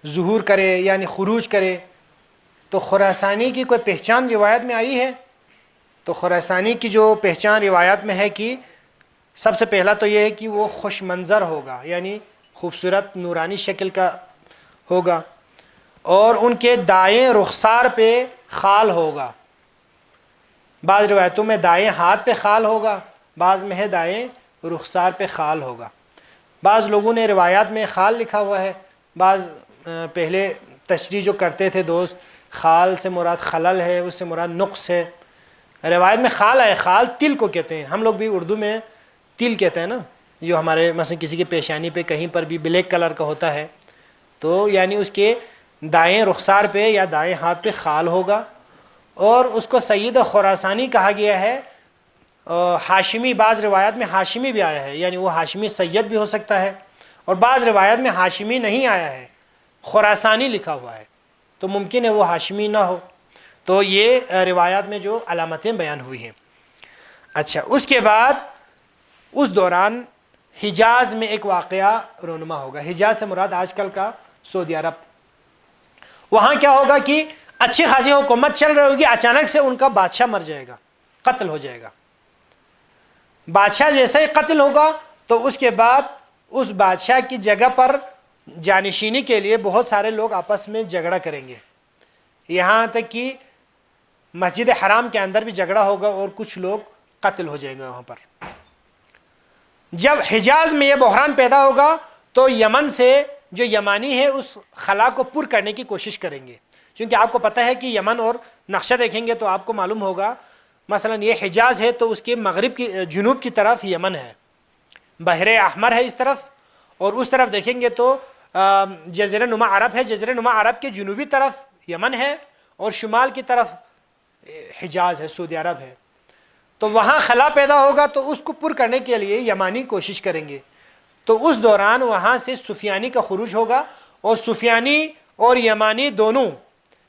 ظہور کرے یعنی خروج کرے، تو خراسانی کی کوئی پہچان روایت میں آئی ہے؟ تو خراسانی کی جو پہچان روایت میں ہے کہ سب سے پہلا تو یہ ہے کہ وہ خوش منظر ہوگا، یعنی خوبصورت نورانی شکل کا ہوگا، اور ان کے دائیں رخسار پہ خال ہوگا۔ بعض روایتوں میں دائیں ہاتھ پہ خال ہوگا، بعض میں ہے دائیں رخسار پہ خال ہوگا۔ بعض لوگوں نے روایات میں خال لکھا ہوا ہے، بعض پہلے تشریح جو کرتے تھے دوست، خال سے مراد خلل ہے، اس سے مراد نقص ہے۔ روایت میں خال ہے، خال تل کو کہتے ہیں، ہم لوگ بھی اردو میں تل کہتے ہیں نا، جو ہمارے مثلا کسی کے پیشانی پہ کہیں پر بھی بلیک کلر کا ہوتا ہے، تو یعنی اس کے دائیں رخسار پہ یا دائیں ہاتھ پہ خال ہوگا، اور اس کو سید خراسانی کہا گیا ہے۔ ہاشمی، بعض روایات میں ہاشمی بھی آیا ہے، یعنی وہ ہاشمی سید بھی ہو سکتا ہے، اور بعض روایات میں ہاشمی نہیں آیا ہے، خراسانی لکھا ہوا ہے، تو ممکن ہے وہ ہاشمی نہ ہو۔ تو یہ روایات میں جو علامتیں بیان ہوئی ہیں۔ اچھا، اس کے بعد اس دوران حجاز میں ایک واقعہ رونما ہوگا۔ حجاز سے مراد آج کل کا سعودی عرب۔ وہاں کیا ہوگا کہ اچھی خاصی حکومت چل رہی ہوگی، اچانک سے ان کا بادشاہ مر جائے گا، قتل ہو جائے گا۔ بادشاہ جیسے ہی قتل ہوگا تو اس کے بعد اس بادشاہ کی جگہ پر جانشینی کے لیے بہت سارے لوگ آپس میں جھگڑا کریں گے، یہاں تک کہ مسجد حرام کے اندر بھی جھگڑا ہوگا اور کچھ لوگ قتل ہو جائیں گے وہاں پر۔ جب حجاز میں یہ بحران پیدا ہوگا تو یمن سے جو یمانی ہے اس خلا کو پر کرنے کی کوشش کریں گے، چونکہ آپ کو پتہ ہے کہ یمن اور نقشہ دیکھیں گے تو آپ کو معلوم ہوگا، مثلا یہ حجاز ہے تو اس کے مغرب کی جنوب کی طرف یمن ہے، بحر احمر ہے اس طرف، اور اس طرف دیکھیں گے تو جزیرہ نما عرب ہے، جزیرہ نما عرب کے جنوبی طرف یمن ہے اور شمال کی طرف حجاز ہے، سعودی عرب ہے۔ تو وہاں خلا پیدا ہوگا تو اس کو پر کرنے کے لیے یمانی کوشش کریں گے، تو اس دوران وہاں سے سفیانی کا خروج ہوگا، اور سفیانی اور یمانی دونوں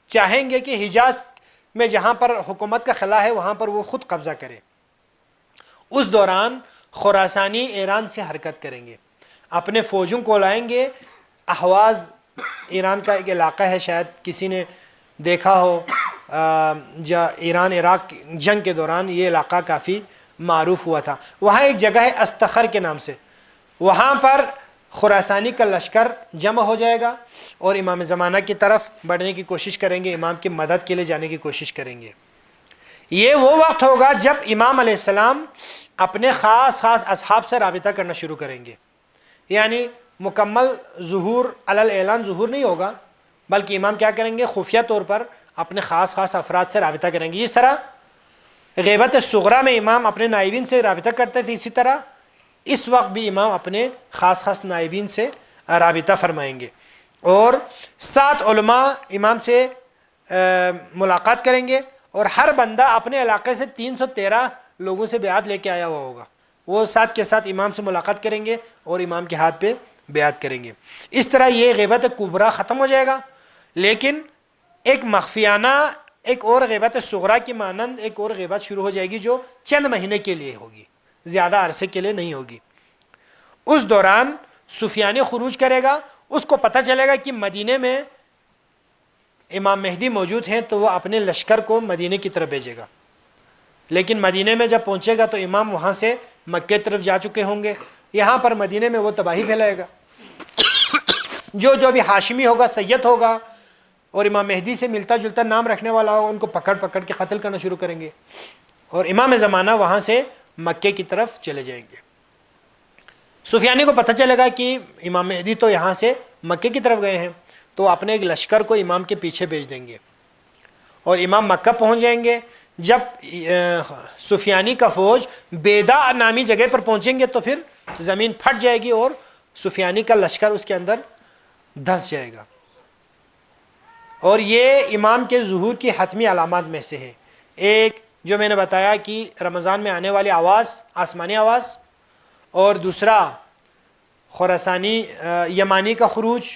چاہیں گے کہ حجاز میں جہاں پر حکومت کا خلا ہے وہاں پر وہ خود قبضہ کرے۔ اس دوران خراسانی ایران سے حرکت کریں گے، اپنے فوجوں کو لائیں گے۔ احواز ایران کا ایک علاقہ ہے، شاید کسی نے دیکھا ہو، ایران عراق جنگ کے دوران یہ علاقہ کافی معروف ہوا تھا۔ وہاں ایک جگہ ہے استخر کے نام سے، وہاں پر خراسانی کا لشکر جمع ہو جائے گا اور امام زمانہ کی طرف بڑھنے کی کوشش کریں گے، امام کی مدد کے لیے جانے کی کوشش کریں گے۔ یہ وہ وقت ہوگا جب امام علیہ السلام اپنے خاص اصحاب سے رابطہ کرنا شروع کریں گے، یعنی مکمل ظہور علی اعلان ظہور نہیں ہوگا، بلکہ امام کیا کریں گے، خفیہ طور پر اپنے خاص افراد سے رابطہ کریں گے۔ جس طرح غیبت صغریٰ میں امام اپنے نائبین سے رابطہ کرتے تھے، اسی طرح اس وقت بھی امام اپنے خاص نائبین سے رابطہ فرمائیں گے، اور 7 علماء امام سے ملاقات کریں گے، اور ہر بندہ اپنے علاقے سے 313 لوگوں سے بیعت لے کے آیا ہوا ہوگا، وہ ساتھ کے ساتھ امام سے ملاقات کریں گے اور امام کے ہاتھ پہ بیعت کریں گے۔ اس طرح یہ غیبت کبریٰ ختم ہو جائے گا، لیکن ایک مخفیانہ ایک اور غیبت صغریٰ کی مانند ایک اور غیبت شروع ہو جائے گی جو چند مہینے کے لیے ہوگی، زیادہ عرصے کے لیے نہیں ہوگی۔ اس دوران سفیانی خروج کرے گا، اس کو پتہ چلے گا کہ مدینے میں امام مہدی موجود ہیں، تو وہ اپنے لشکر کو مدینے کی طرف بھیجے گا، لیکن مدینے میں جب پہنچے گا تو امام وہاں سے مکے طرف جا چکے ہوں گے، یہاں پر مدینے میں وہ تباہی پھیلائے گا۔ جو بھی ہاشمی ہوگا، سید ہوگا اور امام مہدی سے ملتا جلتا نام رکھنے والا ہوگا، ان کو پکڑ کے قتل کرنا شروع کریں گے، اور امام زمانہ وہاں سے مکے کی طرف چلے جائیں گے۔ سفیانی کو پتہ چلے گا کہ امام مہدی تو یہاں سے مکے کی طرف گئے ہیں، تو وہ اپنے ایک لشکر کو امام کے پیچھے بھیج دیں گے، اور امام مکہ پہنچ جائیں گے۔ جب سفیانی کا فوج بیدا نامی جگہ پر پہنچیں گے تو پھر زمین پھٹ جائے گی اور سفیانی کا لشکر اس کے اندر دھنس جائے گا، اور یہ امام کے ظہور کی حتمی علامات میں سے ہے۔ ایک جو میں نے بتایا کہ رمضان میں آنے والی آواز، آسمانی آواز، اور دوسرا خراسانی یمانی کا خروج،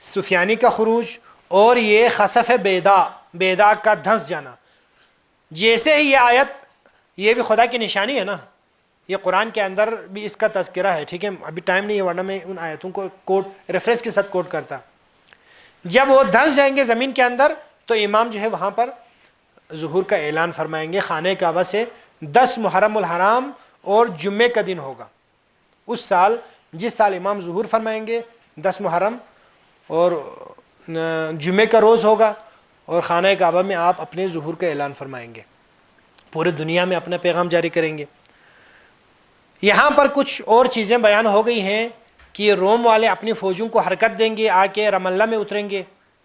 سفیانی کا خروج، اور یہ خسف بیدا کا دھنس جانا۔ جیسے ہی یہ آیت، یہ بھی خدا کی نشانی ہے نا، یہ قرآن کے اندر بھی اس کا تذکرہ ہے، ٹھیک ہے، ابھی ٹائم نہیں ہے ورنہ میں ان آیتوں کو ریفرنس کے ساتھ کوٹ کرتا۔ جب وہ دھنس جائیں گے زمین کے اندر تو امام جو ہے وہاں پر ظہور کا اعلان فرمائیں گے۔ خانہ کعبہ سے 10 محرم الحرام اور جمعے کا دن ہوگا، اس سال جس سال امام ظہور فرمائیں گے 10 محرم اور جمعے کا روز ہوگا، اور خانہ کعبہ میں آپ اپنے ظہور کا اعلان فرمائیں گے، پورے دنیا میں اپنا پیغام جاری کریں گے۔ یہاں پر کچھ اور چیزیں بیان ہو گئی ہیں کہ روم والے اپنی فوجوں کو حرکت دیں گے، آ کے رام اللہ میں اتریں گے،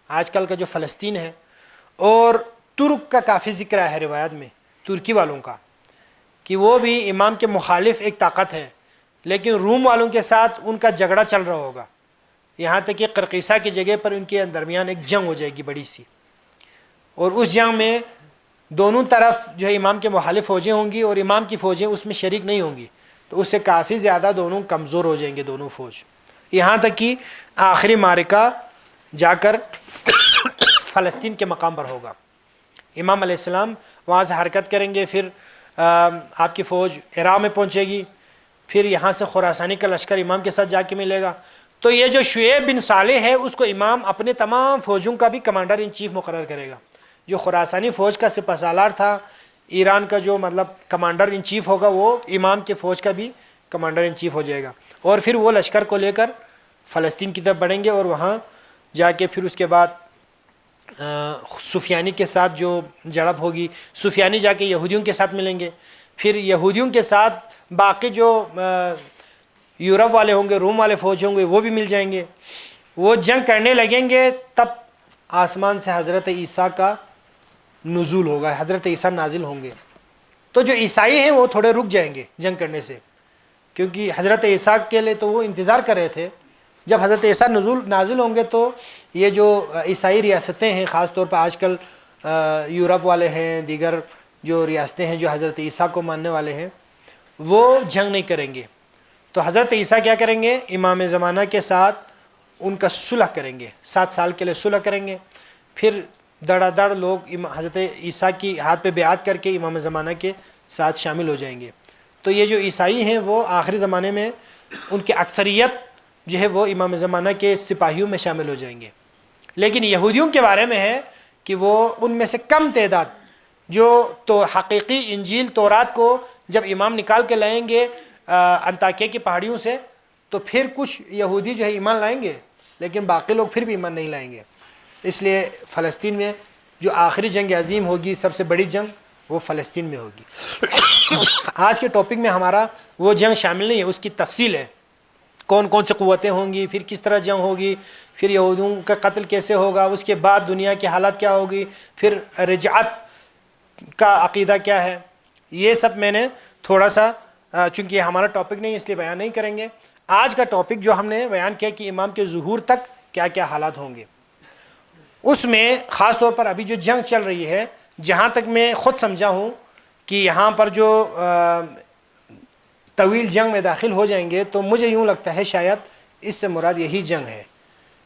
آج کل کا جو فلسطین ہے، اور ترک کا کافی ذکر ہے روایت میں، ترکی والوں کا، کہ وہ بھی امام کے مخالف ایک طاقت ہے، لیکن روم والوں کے ساتھ ان کا جھگڑا چل رہا ہوگا، یہاں تک کہ قرقیسہ کی جگہ پر ان کے درمیان ایک جنگ ہو جائے گی بڑی سی، اور اس جنگ میں دونوں طرف جو ہے امام کے مخالف فوجیں ہوں گی اور امام کی فوجیں اس میں شریک نہیں ہوں گی، تو اس سے کافی زیادہ دونوں کمزور ہو جائیں گے دونوں فوج، یہاں تک کہ آخری معرکہ جا کر فلسطین کے مقام پر ہوگا۔ امام علیہ السلام وہاں سے حرکت کریں گے، پھر آپ کی فوج عراق میں پہنچے گی، پھر یہاں سے خراسانی کا لشکر امام کے ساتھ جا کے ملے گا. تو یہ جو شعیب بن صالح ہے اس کو امام اپنے تمام فوجوں کا بھی کمانڈر ان چیف مقرر کرے گا. جو خراسانی فوج کا سپہ سالار تھا، ایران کا جو مطلب کمانڈر ان چیف ہوگا، وہ امام کے فوج کا بھی کمانڈر ان چیف ہو جائے گا. اور پھر وہ لشکر کو لے کر فلسطین کی طرف بڑھیں گے، اور وہاں جا کے پھر اس کے بعد سفیانی کے ساتھ جو جڑپ ہوگی، سفیانی جا کے یہودیوں کے ساتھ ملیں گے. پھر یہودیوں کے ساتھ باقی جو یورپ والے ہوں گے، روم والے فوج ہوں گے، وہ بھی مل جائیں گے. وہ جنگ کرنے لگیں گے، تب آسمان سے حضرت عیسیٰ کا نزول ہوگا، حضرت عیسیٰ نازل ہوں گے. تو جو عیسائی ہیں وہ تھوڑے رک جائیں گے جنگ کرنے سے، کیونکہ حضرت عیسیٰ کے لیے تو وہ انتظار کر رہے تھے. جب حضرت عیسیٰ نازل ہوں گے تو یہ جو عیسائی ریاستیں ہیں، خاص طور پر آج کل یورپ والے ہیں، دیگر جو ریاستیں ہیں جو حضرت عیسیٰ کو ماننے والے ہیں، وہ جنگ نہیں کریں گے. تو حضرت عیسیٰ کیا کریں گے؟ امام زمانہ کے ساتھ ان کا صلح کریں گے، 7 سال کے لیے صلح کریں گے. پھر دڑا دڑ لوگ حضرت عیسیٰ کی ہاتھ پہ بیعت کر کے امام زمانہ کے ساتھ شامل ہو جائیں گے. تو یہ جو عیسائی ہیں وہ آخری زمانے میں ان کی اکثریت جو ہے وہ امام زمانہ کے سپاہیوں میں شامل ہو جائیں گے. لیکن یہودیوں کے بارے میں ہے کہ وہ ان میں سے کم تعداد جو تو حقیقی انجیل تورات کو جب امام نکال کے لائیں گے انطاکیہ کی پہاڑیوں سے، تو پھر کچھ یہودی جو ہے ایمان لائیں گے، لیکن باقی لوگ پھر بھی ایمان نہیں لائیں گے. اس لیے فلسطین میں جو آخری جنگ عظیم ہوگی، سب سے بڑی جنگ، وہ فلسطین میں ہوگی. آج کے ٹاپک میں ہمارا وہ جنگ شامل نہیں ہے، اس کی تفصیل ہے، کون کون سے قوتیں ہوں گی، پھر کس طرح جنگ ہوگی، پھر یہودیوں کا قتل کیسے ہوگا، اس کے بعد دنیا کی حالت کیا ہوگی، پھر رجعت کا عقیدہ کیا ہے. یہ سب میں نے تھوڑا سا، چونکہ یہ ہمارا ٹاپک نہیں اس لیے بیان نہیں کریں گے. آج کا ٹاپک جو ہم نے بیان کیا کہ امام کے ظہور تک کیا کیا حالات ہوں گے، اس میں خاص طور پر ابھی جو جنگ چل رہی ہے، جہاں تک میں خود سمجھا ہوں کہ یہاں پر جو طویل جنگ میں داخل ہو جائیں گے، تو مجھے یوں لگتا ہے شاید اس سے مراد یہی جنگ ہے.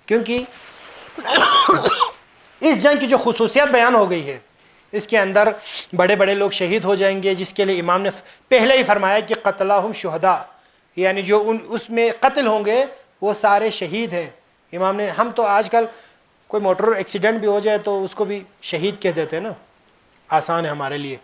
کیونکہ اس جنگ کی جو خصوصیت بیان ہو گئی ہے، اس کے اندر بڑے بڑے لوگ شہید ہو جائیں گے، جس کے لیے امام نے پہلے ہی فرمایا کہ قتلاہم شہداء، یعنی جو اس میں قتل ہوں گے وہ سارے شہید ہیں. امام نے، ہم تو آج کل کوئی موٹر ایکسیڈنٹ بھی ہو جائے تو اس کو بھی شہید کہہ دیتے ہیں نا، آسان ہے ہمارے لیے.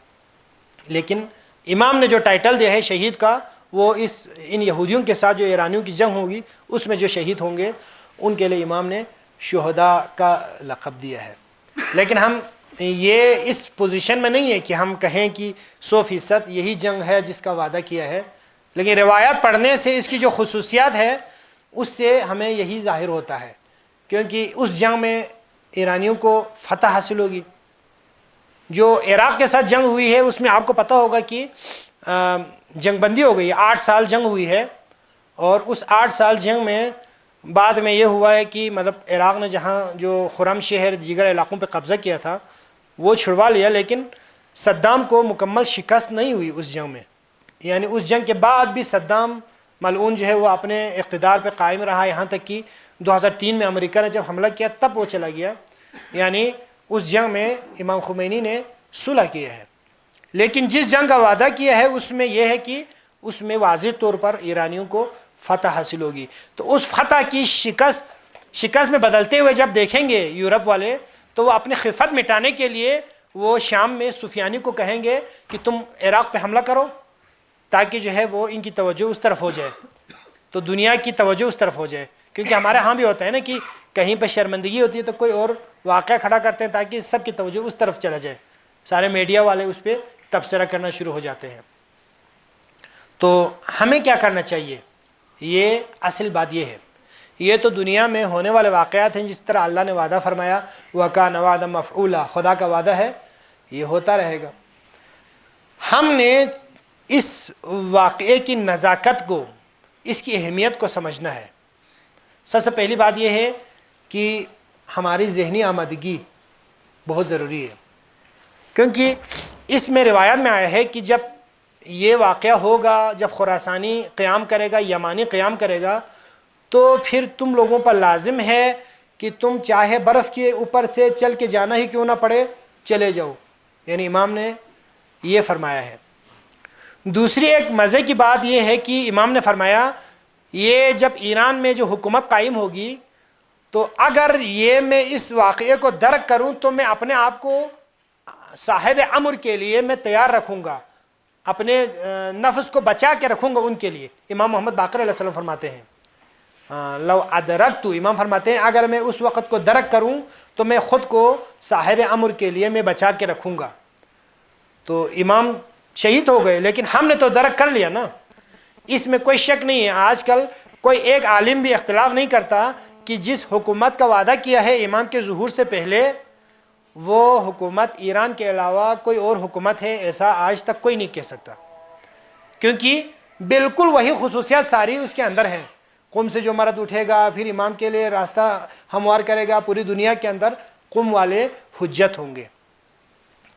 لیکن امام نے جو ٹائٹل دیا ہے شہید کا، وہ ان یہودیوں کے ساتھ جو ایرانیوں کی جنگ ہوگی اس میں جو شہید ہوں گے ان کے لیے امام نے شہداء کا لقب دیا ہے. لیکن ہم یہ اس پوزیشن میں نہیں ہے کہ ہم کہیں کہ 100% یہی جنگ ہے جس کا وعدہ کیا ہے، لیکن روایات پڑھنے سے اس کی جو خصوصیات ہے اس سے ہمیں یہی ظاہر ہوتا ہے. کیونکہ اس جنگ میں ایرانیوں کو فتح حاصل ہوگی. جو عراق کے ساتھ جنگ ہوئی ہے اس میں آپ کو پتہ ہوگا کہ جنگ بندی ہو گئی، 8 سال جنگ ہوئی ہے. اور اس 8 سال جنگ میں بعد میں یہ ہوا ہے کہ مطلب عراق نے جہاں جو خرم شہر دیگر علاقوں پہ قبضہ کیا تھا وہ چھڑوا لیا، لیکن صدام کو مکمل شکست نہیں ہوئی اس جنگ میں. یعنی اس جنگ کے بعد بھی صدام ملعون جو ہے وہ اپنے اقتدار پہ قائم رہا، یہاں تک کہ 2003 میں امریکہ نے جب حملہ کیا تب وہ چلا گیا. یعنی اس جنگ میں امام خمینی نے صلح کیا ہے. لیکن جس جنگ کا وعدہ کیا ہے اس میں یہ ہے کہ اس میں واضح طور پر ایرانیوں کو فتح حاصل ہوگی. تو اس فتح کی شکست میں بدلتے ہوئے جب دیکھیں گے یورپ والے، تو وہ اپنی خفت مٹانے کے لیے وہ شام میں سفیانی کو کہیں گے کہ تم عراق پہ حملہ کرو، تاکہ جو ہے وہ ان کی توجہ اس طرف ہو جائے، تو دنیا کی توجہ اس طرف ہو جائے. کیونکہ ہمارے ہاں بھی ہوتا ہے نا کہ کہیں پہ شرمندگی ہوتی ہے تو کوئی اور واقعہ کھڑا کرتے ہیں تاکہ سب کی توجہ اس طرف چلا جائے، سارے میڈیا والے اس پہ تبصرہ کرنا شروع ہو جاتے ہیں. تو ہمیں کیا کرنا چاہیے؟ یہ اصل بات یہ ہے، یہ تو دنیا میں ہونے والے واقعات ہیں، جس طرح اللہ نے وعدہ فرمایا وَكَانَ وَعْدًا مَفْعُولًا، خدا کا وعدہ ہے یہ ہوتا رہے گا. ہم نے اس واقعے کی نزاکت کو، اس کی اہمیت کو سمجھنا ہے. سب سے پہلی بات یہ ہے کہ ہماری ذہنی آمادگی بہت ضروری ہے. کیونکہ اس میں روایت میں آیا ہے کہ جب یہ واقعہ ہوگا، جب خراسانی قیام کرے گا، یمانی قیام کرے گا، تو پھر تم لوگوں پر لازم ہے کہ تم چاہے برف کے اوپر سے چل کے جانا ہی کیوں نہ پڑے، چلے جاؤ. یعنی امام نے یہ فرمایا ہے. دوسری ایک مزے کی بات یہ ہے کہ امام نے فرمایا یہ جب ایران میں جو حکومت قائم ہوگی تو اگر یہ میں اس واقعے کو درک کروں تو میں اپنے آپ کو صاحب امر کے لیے میں تیار رکھوں گا، اپنے نفس کو بچا کے رکھوں گا ان کے لیے۔ امام محمد باقر علیہ السلام فرماتے ہیں لو ادرکت، امام فرماتے ہیں اگر میں اس وقت کو درک کروں تو میں خود کو صاحب امر کے لیے میں بچا کے رکھوں گا۔ تو امام شہید ہو گئے، لیکن ہم نے تو درک کر لیا نا، اس میں کوئی شک نہیں ہے۔ آج کل کوئی ایک عالم بھی اختلاف نہیں کرتا کہ جس حکومت کا وعدہ کیا ہے امام کے ظہور سے پہلے، وہ حکومت ایران کے علاوہ کوئی اور حکومت ہے ایسا آج تک کوئی نہیں کہہ سکتا، کیونکہ بالکل وہی خصوصیات ساری اس کے اندر ہیں۔ قم سے جو مرد اٹھے گا پھر امام کے لیے راستہ ہموار کرے گا، پوری دنیا کے اندر قم والے حجت ہوں گے۔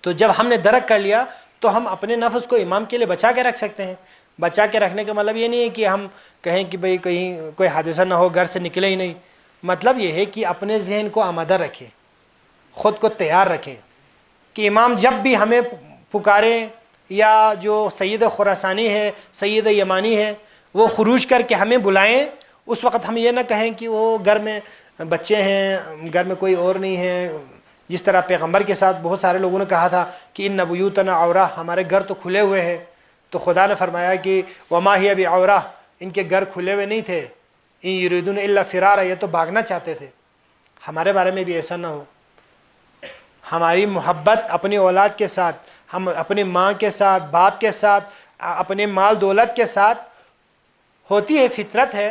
تو جب ہم نے درک کر لیا تو ہم اپنے نفس کو امام کے لیے بچا کے رکھ سکتے ہیں۔ بچا کے رکھنے کا مطلب یہ نہیں ہے کہ ہم کہیں کہ بھئی کہیں کوئی حادثہ نہ ہو، گھر سے نکلے ہی نہیں۔ مطلب یہ ہے کہ اپنے ذہن کو آمادہ رکھیں، خود کو تیار رکھیں کہ امام جب بھی ہمیں پکاریں، یا جو سید خراسانی ہے، سید یمانی ہے، وہ خروج کر کے ہمیں بلائیں، اس وقت ہم یہ نہ کہیں کہ وہ گھر میں بچے ہیں، گھر میں کوئی اور نہیں ہے۔ جس طرح پیغمبر کے ساتھ بہت سارے لوگوں نے کہا تھا کہ ان بیوتنا عورہ، ہمارے گھر تو کھلے ہوئے ہیں، تو خدا نے فرمایا کہ وما ہی بعورہ، ان کے گھر کھلے ہوئے نہیں تھے، ان یریدون الا فرارا، یہ تو بھاگنا چاہتے تھے۔ ہمارے بارے میں بھی ایسا نہ ہو۔ ہماری محبت اپنی اولاد کے ساتھ، ہم اپنی ماں کے ساتھ، باپ کے ساتھ، اپنے مال دولت کے ساتھ ہوتی ہے، فطرت ہے،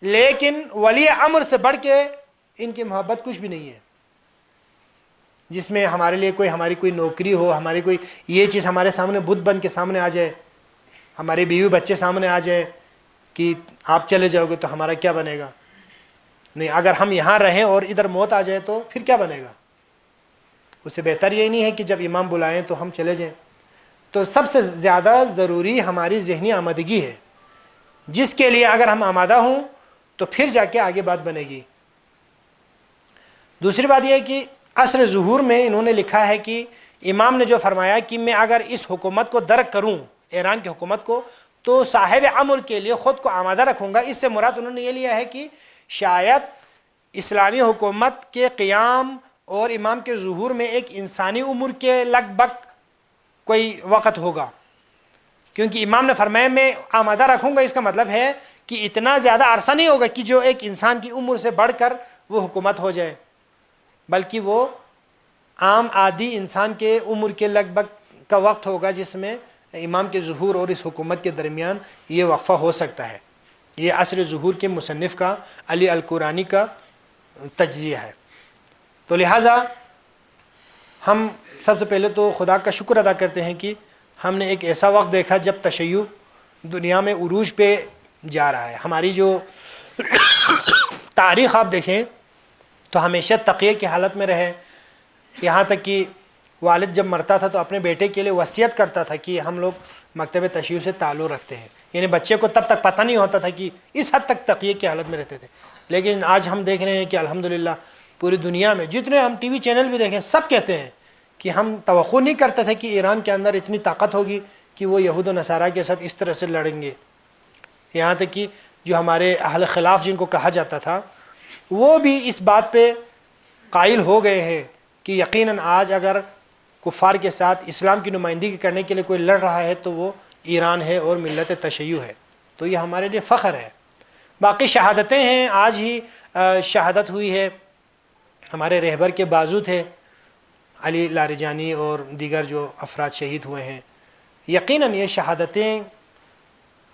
لیکن ولی امر سے بڑھ کے ان کی محبت کچھ بھی نہیں ہے، جس میں ہمارے لیے ہماری کوئی نوکری ہو، ہماری کوئی یہ چیز ہمارے سامنے بت بن کے سامنے آ جائے، ہماری بیوی بچے سامنے آ جائے کہ آپ چلے جاؤ گے تو ہمارا کیا بنے گا؟ نہیں، اگر ہم یہاں رہیں اور ادھر موت آ جائے تو پھر کیا بنے گا؟ اس سے بہتر یہی نہیں ہے کہ جب امام بلائیں تو ہم چلے جائیں۔ تو سب سے زیادہ ضروری ہماری ذہنی آمادگی ہے، جس کے لیے اگر ہم آمادہ ہوں تو پھر جا کے آگے بات بنے گی۔ دوسری بات یہ ہے کہ عصر ظہور میں انہوں نے لکھا ہے کہ امام نے جو فرمایا کہ میں اگر اس حکومت کو درک کروں، ایران کی حکومت کو، تو صاحب امر کے لیے خود کو آمادہ رکھوں گا۔ اس سے مراد انہوں نے یہ لیا ہے کہ شاید اسلامی حکومت کے قیام اور امام کے ظہور میں ایک انسانی عمر کے لگ بھگ کوئی وقت ہوگا، کیونکہ امام نے فرمایا میں آمادہ رکھوں گا، اس کا مطلب ہے کہ اتنا زیادہ عرصہ نہیں ہوگا کہ جو ایک انسان کی عمر سے بڑھ کر وہ حکومت ہو جائے، بلکہ وہ عام عادی انسان کے عمر کے لگ بھگ کا وقت ہوگا، جس میں امام کے ظہور اور اس حکومت کے درمیان یہ وقفہ ہو سکتا ہے۔ یہ عصر ظہور کے مصنف کا، علی القرانی کا تجزیہ ہے۔ تو لہٰذا ہم سب سے پہلے تو خدا کا شکر ادا کرتے ہیں کہ ہم نے ایک ایسا وقت دیکھا جب تشیع دنیا میں عروج پہ جا رہا ہے۔ ہماری جو تاریخ آپ دیکھیں تو ہمیشہ تقیہ کی حالت میں رہے، یہاں تک کہ والد جب مرتا تھا تو اپنے بیٹے کے لیے وصیت کرتا تھا کہ ہم لوگ مکتب تشیع سے تعلق رکھتے ہیں، یعنی بچے کو تب تک پتہ نہیں ہوتا تھا کہ اس حد تک تقیہ کی حالت میں رہتے تھے۔ لیکن آج ہم دیکھ رہے ہیں کہ الحمدللہ پوری دنیا میں جتنے ہم ٹی وی چینل بھی دیکھیں، سب کہتے ہیں کہ ہم توقع نہیں کرتے تھے کہ ایران کے اندر اتنی طاقت ہوگی کہ وہ یہود و نصارہ کے ساتھ اس طرح سے لڑیں گے۔ یہاں تک کہ جو ہمارے اہل خلاف جن کو کہا جاتا تھا، وہ بھی اس بات پہ قائل ہو گئے ہیں کہ یقیناً آج اگر کفار کے ساتھ اسلام کی نمائندگی کرنے کے لیے کوئی لڑ رہا ہے تو وہ ایران ہے اور ملت تشیع ہے۔ تو یہ ہمارے لیے فخر ہے۔ باقی شہادتیں ہیں، آج ہی شہادت ہوئی ہے، ہمارے رہبر کے بازو تھے علی لاریجانی اور دیگر جو افراد شہید ہوئے ہیں۔ یقیناً یہ شہادتیں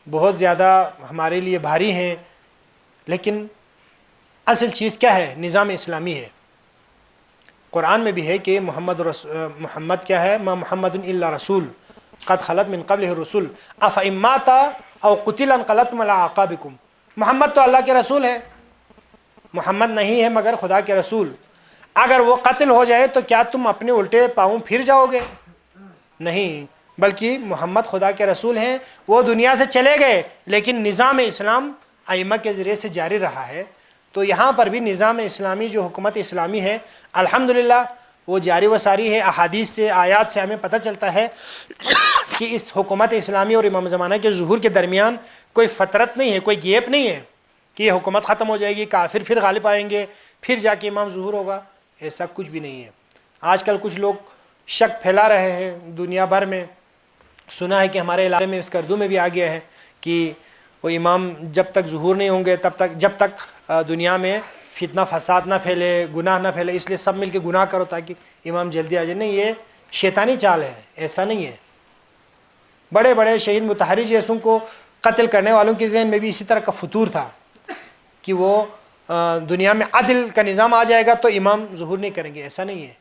بہت زیادہ ہمارے لیے بھاری ہیں، لیکن اصل چیز کیا ہے؟ نظام اسلامی ہے۔ قرآن میں بھی ہے کہ محمد کیا ہے؟ ما محمد الا رسول قد خلت من قبلہ الرسل افئن مات او قتل انقلبتم علی اعقابکم۔ محمد تو اللہ کے رسول ہے، محمد نہیں ہے مگر خدا کے رسول۔ اگر وہ قتل ہو جائے تو کیا تم اپنے الٹے پاؤں پھر جاؤ گے؟ نہیں، بلکہ محمد خدا کے رسول ہیں، وہ دنیا سے چلے گئے لیکن نظام اسلام ائمہ کے ذریعے سے جاری رہا ہے۔ تو یہاں پر بھی نظام اسلامی جو حکومت اسلامی ہے، الحمدللہ وہ جاری و ساری ہے۔ احادیث سے، آیات سے ہمیں پتہ چلتا ہے کہ اس حکومت اسلامی اور امام زمانہ کے ظہور کے درمیان کوئی فترت نہیں ہے، کوئی گیپ نہیں ہے کہ یہ حکومت ختم ہو جائے گی، کافر پھر غالب آئیں گے، پھر جا کے امام ظہور ہوگا۔ ایسا کچھ بھی نہیں ہے۔ آج کل کچھ لوگ شک پھیلا رہے ہیں دنیا بھر میں، سنا ہے کہ ہمارے علاقے میں اس اردو میں بھی آ گیا ہے کہ وہ امام جب تک ظہور نہیں ہوں گے جب تک دنیا میں فتنہ فساد نہ پھیلے، گناہ نہ پھیلے، اس لیے سب مل کے گناہ کرو تاکہ امام جلدی آ جائے۔ نہیں، یہ شیطانی چال ہے، ایسا نہیں ہے۔ بڑے بڑے شہید مطہری جیسوں کو قتل کرنے والوں کے ذہن میں بھی اسی طرح کا فطور تھا کہ وہ دنیا میں عدل کا نظام آ جائے گا تو امام ظہور نہیں کریں گے۔ ایسا نہیں ہے۔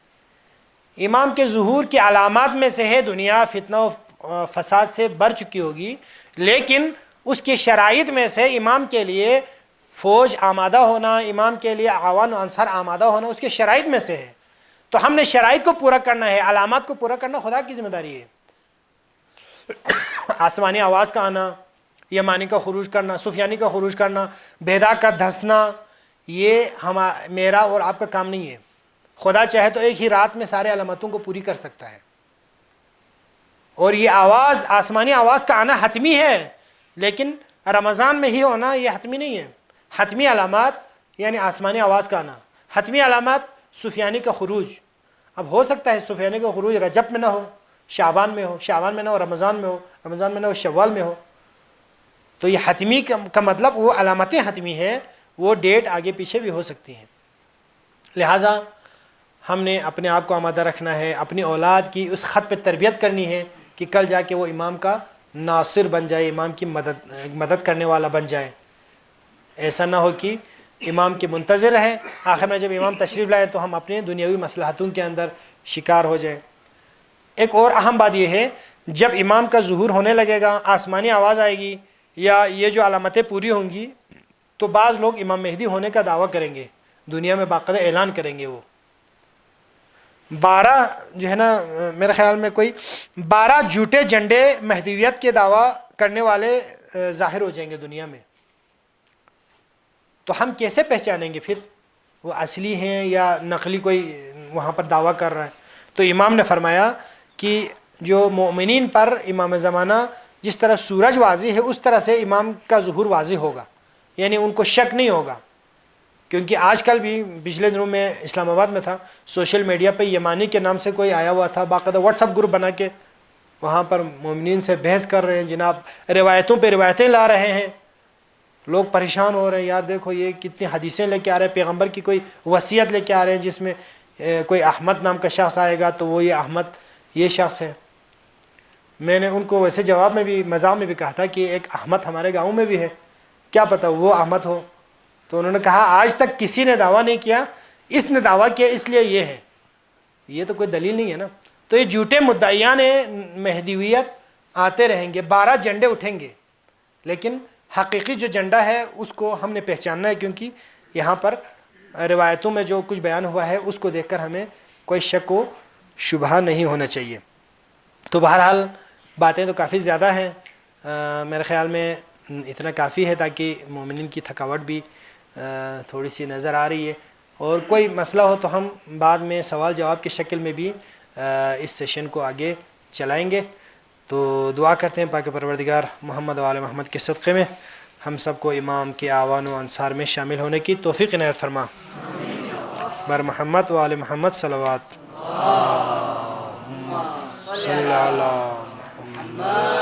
امام کے ظہور کی علامات میں سے ہے دنیا فتنہ و فساد سے بھر چکی ہوگی، لیکن اس کی شرائط میں سے امام کے لیے فوج آمادہ ہونا، امام کے لیے اعوان و انصار آمادہ ہونا اس کے شرائط میں سے ہے۔ تو ہم نے شرائط کو پورا کرنا ہے، علامات کو پورا کرنا خدا کی ذمہ داری ہے۔ آسمانی آواز کا آنا، یمانی کا خروج کرنا، سفیانی کا خروج کرنا، بیدا کا دھسنا، یہ میرا اور آپ کا کام نہیں ہے۔ خدا چاہے تو ایک ہی رات میں سارے علامتوں کو پوری کر سکتا ہے، اور یہ آواز، آسمانی آواز کا آنا حتمی ہے، لیکن رمضان میں ہی ہونا یہ حتمی نہیں ہے۔ حتمی علامات یعنی آسمانی آواز کا آنا، حتمی علامات سفیانی کا خروج۔ اب ہو سکتا ہے سفیانی کا خروج رجب میں نہ ہو، شعبان میں ہو، شعبان میں نہ ہو رمضان میں ہو، رمضان میں نہ ہو شوال میں ہو۔ تو یہ حتمی کا مطلب وہ علامتیں حتمی ہیں، وہ ڈیٹ آگے پیچھے بھی ہو سکتی ہیں۔ لہٰذا ہم نے اپنے آپ کو آمادہ رکھنا ہے، اپنی اولاد کی اس خط پہ تربیت کرنی ہے کہ کل جا کے وہ امام کا ناصر بن جائے، امام کی مدد کرنے والا بن جائے۔ ایسا نہ ہو کہ امام کے منتظر رہیں، آخر میں جب امام تشریف لائے تو ہم اپنے دنیاوی مصلحتوں کے اندر شکار ہو جائیں۔ ایک اور اہم بات یہ ہے، جب امام کا ظہور ہونے لگے گا، آسمانی آواز آئے گی یا یہ جو علامتیں پوری ہوں گی، تو بعض لوگ امام مہدی ہونے کا دعویٰ کریں گے، دنیا میں باقاعدہ اعلان کریں گے۔ وہ 12 جو ہے نا، میرے خیال میں کوئی 12 جھوٹے جھنڈے مہدیویت کے دعویٰ کرنے والے ظاہر ہو جائیں گے دنیا میں۔ تو ہم کیسے پہچانیں گے پھر وہ اصلی ہیں یا نقلی کوئی وہاں پر دعویٰ کر رہا ہے؟ تو امام نے فرمایا کہ جو مومنین پر امام زمانہ جس طرح سورج واضح ہے اس طرح سے امام کا ظہور واضح ہوگا، یعنی ان کو شک نہیں ہوگا۔ کیونکہ آج کل بھی پچھلے دنوں میں اسلام آباد میں تھا، سوشل میڈیا پہ یمانی کے نام سے کوئی آیا ہوا تھا، باقاعدہ واٹس ایپ گروپ بنا کے وہاں پر مومنین سے بحث کر رہے ہیں، جناب روایتوں پہ روایتیں لا رہے ہیں۔ لوگ پریشان ہو رہے ہیں، یار دیکھو یہ کتنی حدیثیں لے کے آ رہے ہیں، پیغمبر کی کوئی وصیت لے کے آ رہے ہیں جس میں کوئی احمد نام کا شخص آئے گا تو وہ یہ احمد یہ شخص ہے۔ میں نے ان کو ویسے جواب میں بھی مزاح میں بھی کہا تھا کہ ایک احمد ہمارے گاؤں میں بھی ہے، کیا پتہ وہ احمد ہو۔ تو انہوں نے کہا آج تک کسی نے دعویٰ نہیں کیا، اس نے دعویٰ کیا اس لیے یہ ہے۔ یہ تو کوئی دلیل نہیں ہے نا۔ تو یہ جھوٹے مدعیان مہدیویت آتے رہیں گے، 12 جھنڈے اٹھیں گے، لیکن حقیقی جو جھنڈا ہے اس کو ہم نے پہچاننا ہے، کیونکہ یہاں پر روایتوں میں جو کچھ بیان ہوا ہے اس کو دیکھ کر ہمیں کوئی شک و شبہ نہیں ہونا چاہیے۔ تو بہرحال باتیں تو کافی زیادہ ہیں، میرے خیال میں اتنا کافی ہے تاکہ مومنین کی تھکاوٹ بھی تھوڑی سی نظر آ رہی ہے، اور کوئی مسئلہ ہو تو ہم بعد میں سوال جواب کی شکل میں بھی اس سیشن کو آگے چلائیں گے۔ تو دعا کرتے ہیں پاک پروردگار محمد و آل محمد کے صدقے میں ہم سب کو امام کے اعوان و انصار میں شامل ہونے کی توفیق عنایت فرما۔ بر محمد و آل محمد صلوات۔ صلی اللہ علیہ محمد۔